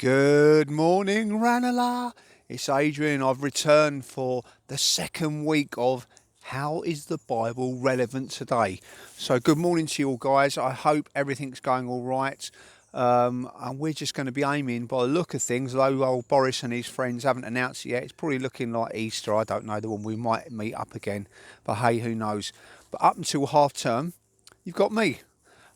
Good morning, Ranelagh. It's Adrian. I've returned for the second week of How is the Bible Relevant Today? So, good morning to you all, guys. I hope everything's going all right. And we're just going to be aiming, by the look of things, although old Boris and his friends haven't announced it yet, it's probably looking like Easter. I don't know, the one we might meet up again. But hey, who knows? But up until half term, you've got me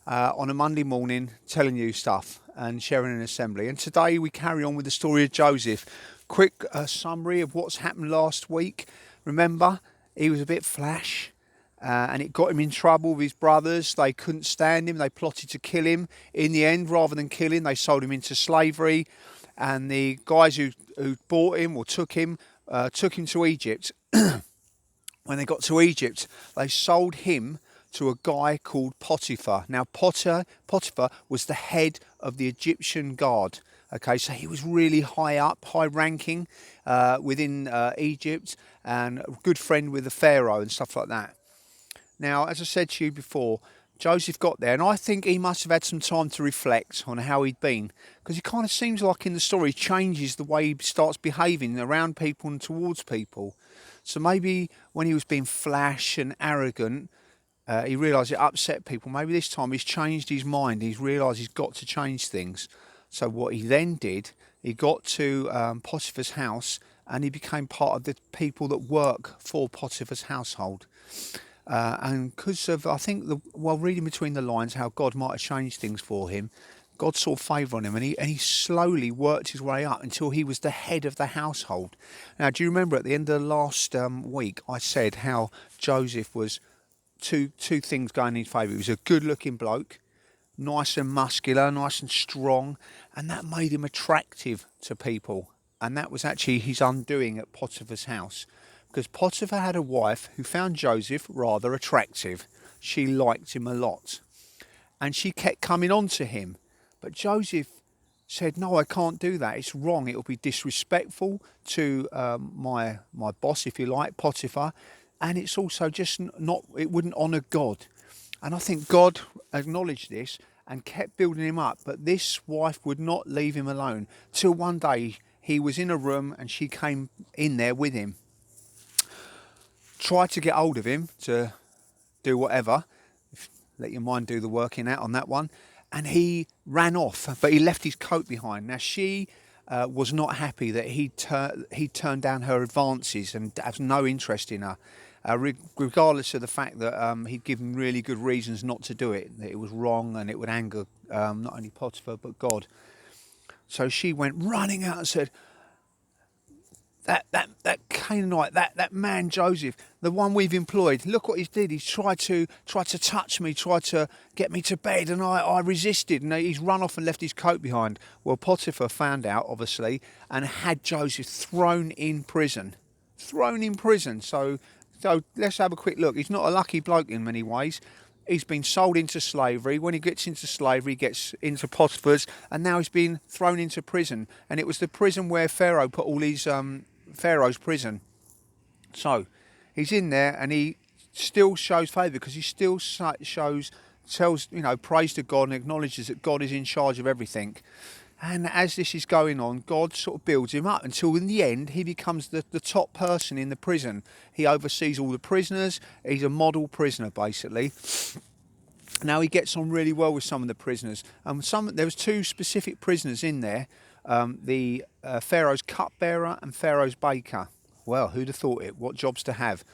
on a Monday morning telling you stuff and sharing an assembly. And today we carry on with the story of Joseph. Quick summary of what's happened last week. Remember, he was a bit flash. And it got him in trouble with his brothers. They couldn't stand him. They plotted to kill him. In the end, rather than kill him, they sold him into slavery. And the guys who bought him or took him to Egypt. When they got to Egypt, they sold him to a guy called Potiphar. Now, Potiphar was the head of the Egyptian guard. Okay, so he was really high up, high ranking within Egypt, and a good friend with the Pharaoh and stuff like that. Now, as I said to you before, Joseph got there, and I think he must have had some time to reflect on how he'd been, because it kind of seems like in the story he changes the way he starts behaving around people and towards people. So maybe when he was being flash and arrogant, he realised it upset people. Maybe this time he's changed his mind. He's realised he's got to change things. So what he then did, he got to Potiphar's house, and he became part of the people that work for Potiphar's household. And because of, I think, while reading between the lines how God might have changed things for him, God saw favour on him, and he slowly worked his way up until he was the head of the household. Now, do you remember at the end of the last week, I said how Joseph was two things going in his favour. He was a good-looking bloke, nice and muscular, nice and strong, and that made him attractive to people. And that was actually his undoing at Potiphar's house, because Potiphar had a wife who found Joseph rather attractive. She liked him a lot, and she kept coming on to him. But Joseph said, no, I can't do that. It's wrong. It'll be disrespectful to my boss, if you like, Potiphar. And it's also just not, it wouldn't honour God. And I think God acknowledged this and kept building him up. But this wife would not leave him alone till one day he was in a room and she came in there with him. Tried to get hold of him to do whatever. Let your mind do the working out on that one. And he ran off, but he left his coat behind. Now, she was not happy that he turned down her advances and has no interest in her, regardless of the fact that he'd given really good reasons not to do it, that it was wrong and it would anger not only Potiphar but God. So she went running out and said, that Canaanite, that man Joseph, the one we've employed, look what he did. He's tried to touch me, tried to get me to bed, and I resisted, and he's run off and left his coat behind. Well, Potiphar found out, obviously, and had Joseph thrown in prison. So let's have a quick look. He's not a lucky bloke in many ways. He's been sold into slavery. When he gets into slavery, he gets into Potiphar's, and now he's been thrown into prison. And it was the prison where Pharaoh put all these Pharaoh's prison. So he's in there, and he still shows favour because he still tells praise to God and acknowledges that God is in charge of everything. And as this is going on, God sort of builds him up until in the end he becomes the top person in the prison. He oversees all the prisoners. He's a model prisoner, basically. Now he gets on really well with some of the prisoners. There was two specific prisoners in there, the Pharaoh's cupbearer and Pharaoh's baker. Well, who'd have thought it? What jobs to have?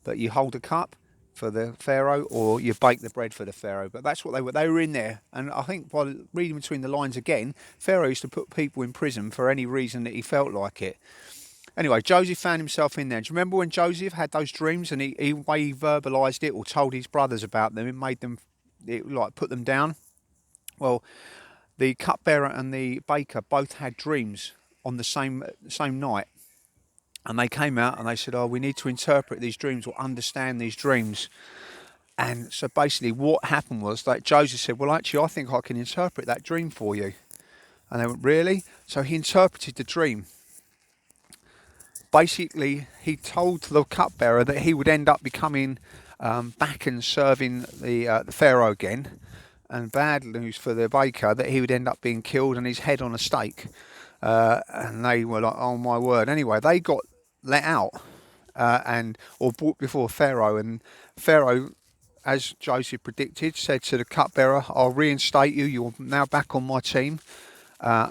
But you hold a cup for the Pharaoh, or you bake the bread for the Pharaoh. But that's what they were. They were in there. And I think by reading between the lines again, Pharaoh used to put people in prison for any reason that he felt like it. Anyway, Joseph found himself in there. Do you remember when Joseph had those dreams and he verbalised it or told his brothers about them? It made them, put them down. Well, the cupbearer and the baker both had dreams on the same night. And they came out and they said, we need to interpret these dreams or understand these dreams. And so basically what happened was that Joseph said, well, actually, I think I can interpret that dream for you. And they went, really? So he interpreted the dream. Basically, he told the cupbearer that he would end up becoming back and serving the Pharaoh again. And bad news for the baker, that he would end up being killed and his head on a stake. and they were like, "Oh my word!" Anyway, they got let out or brought before Pharaoh, and Pharaoh, as Joseph predicted, said to the cupbearer, "I'll reinstate you. You're now back on my team."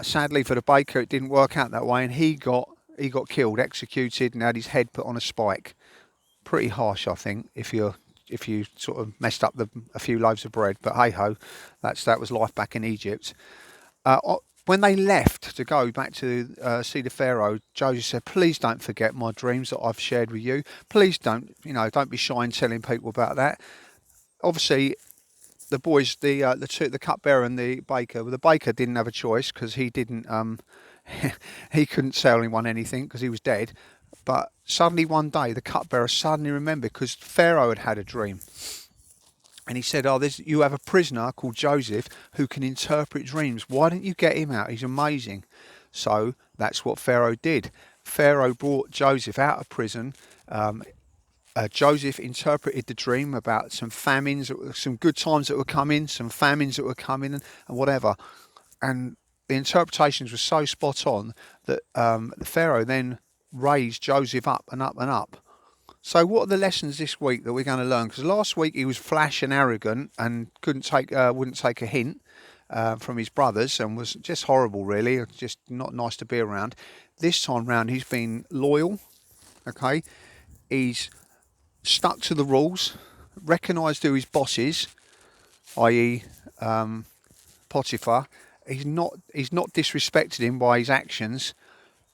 Sadly for the baker, it didn't work out that way, and he got killed, executed, and had his head put on a spike. Pretty harsh, I think, if you sort of messed up a few loaves of bread. But hey ho, that was life back in Egypt. When they left to go back to see the Pharaoh, Joseph said, "Please don't forget my dreams that I've shared with you. Please don't be shy in telling people about that." Obviously, the boys, the cupbearer and the baker. Well, the baker didn't have a choice because he didn't. He couldn't tell anyone anything because he was dead. But suddenly one day, the cupbearer suddenly remembered because Pharaoh had had a dream, and he said, you have a prisoner called Joseph who can interpret dreams. Why don't you get him out? He's amazing." So that's what Pharaoh did. Pharaoh brought Joseph out of prison. Joseph interpreted the dream about some famines, some good times that were coming, some famines that were coming, and whatever. And the interpretations were so spot on that the Pharaoh then raised Joseph up and up and up. So what are the lessons this week that we're going to learn? Because last week he was flash and arrogant and wouldn't take a hint from his brothers and was just horrible, really, just not nice to be around. This time round he's been loyal. Okay, he's stuck to the rules, recognised who his boss is, i.e. Potiphar. He's not disrespected him by his actions,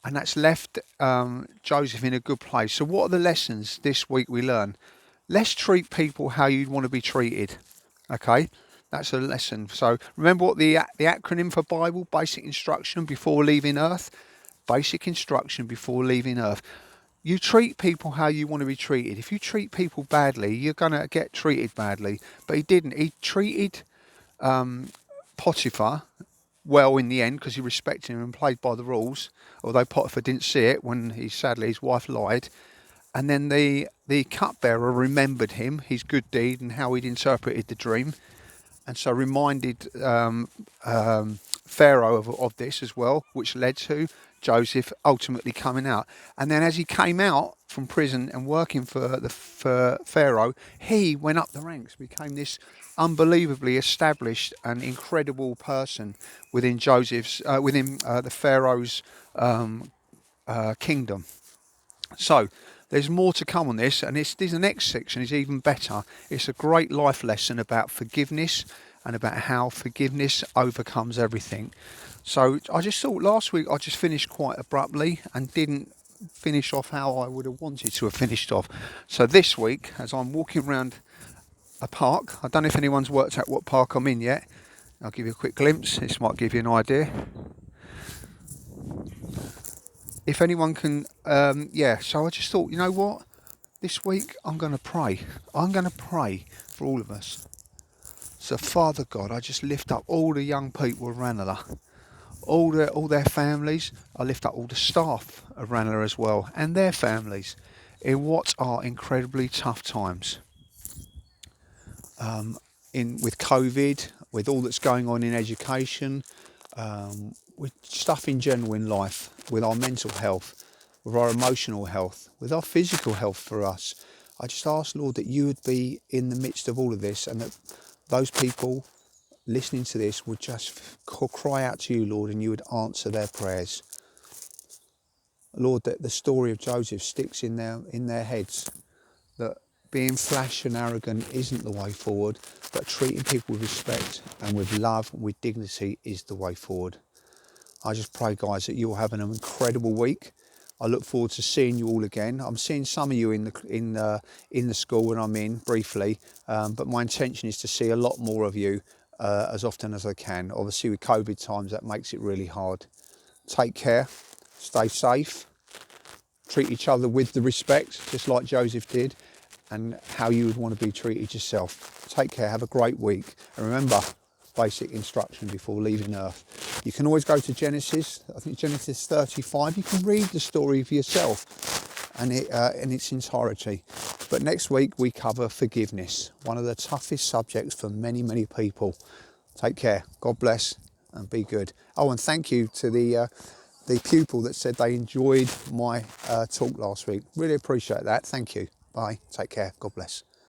and that's left Joseph in a good place. So what are the lessons this week we learn? Let's treat people how you'd want to be treated. Okay, that's a lesson. So remember what the acronym for Bible: basic instruction before leaving earth. Basic instruction before leaving earth. You treat people how you want to be treated. If you treat people badly, you're going to get treated badly. But he didn't. He treated Potiphar well in the end because he respected him and played by the rules, although Potiphar didn't see it when sadly his wife lied. And then the cupbearer remembered him, his good deed, and how he'd interpreted the dream, and so reminded Pharaoh of this as well, which led to Joseph ultimately coming out. And then as he came out from prison and working for Pharaoh, he went up the ranks, became this unbelievably established and incredible person within the Pharaoh's kingdom. So there's more to come on this, and the next section is even better. It's a great life lesson about forgiveness and about how forgiveness overcomes everything. So I just thought last week I just finished quite abruptly and didn't finish off how I would have wanted to have finished off. So this week, as I'm walking around a park, I don't know if anyone's worked out what park I'm in yet. I'll give you a quick glimpse. This might give you an idea. If anyone can, so I just thought, you know what? This week I'm going to pray. I'm going to pray for all of us. So Father God, I just lift up all the young people of Ranelagh, all their families. I lift up all the staff of Ranelagh as well, and their families, in what are incredibly tough times. With COVID, with all that's going on in education, with stuff in general in life, with our mental health, with our emotional health, with our physical health for us. I just ask, Lord, that you would be in the midst of all of this, and that those people listening to this would just cry out to you, Lord, and you would answer their prayers. Lord, that the story of Joseph sticks in their heads, that being flash and arrogant isn't the way forward, but treating people with respect and with love and with dignity is the way forward. I just pray, guys, that you'll have an incredible week. I look forward to seeing you all again. I'm seeing some of you in the school when I'm in briefly, but my intention is to see a lot more of you as often as I can. Obviously, with COVID times, that makes it really hard. Take care, stay safe, treat each other with the respect, just like Joseph did, and how you would want to be treated yourself. Take care, have a great week, and remember, basic instruction before leaving earth. You can always go to Genesis, I think Genesis 35, you can read the story for yourself and in its entirety. But next week we cover forgiveness, one of the toughest subjects for many, many people. Take care, God bless, and be good. Oh, and thank you to the the pupil that said they enjoyed my talk last week. Really appreciate that. Thank you. Bye. Take care. God bless.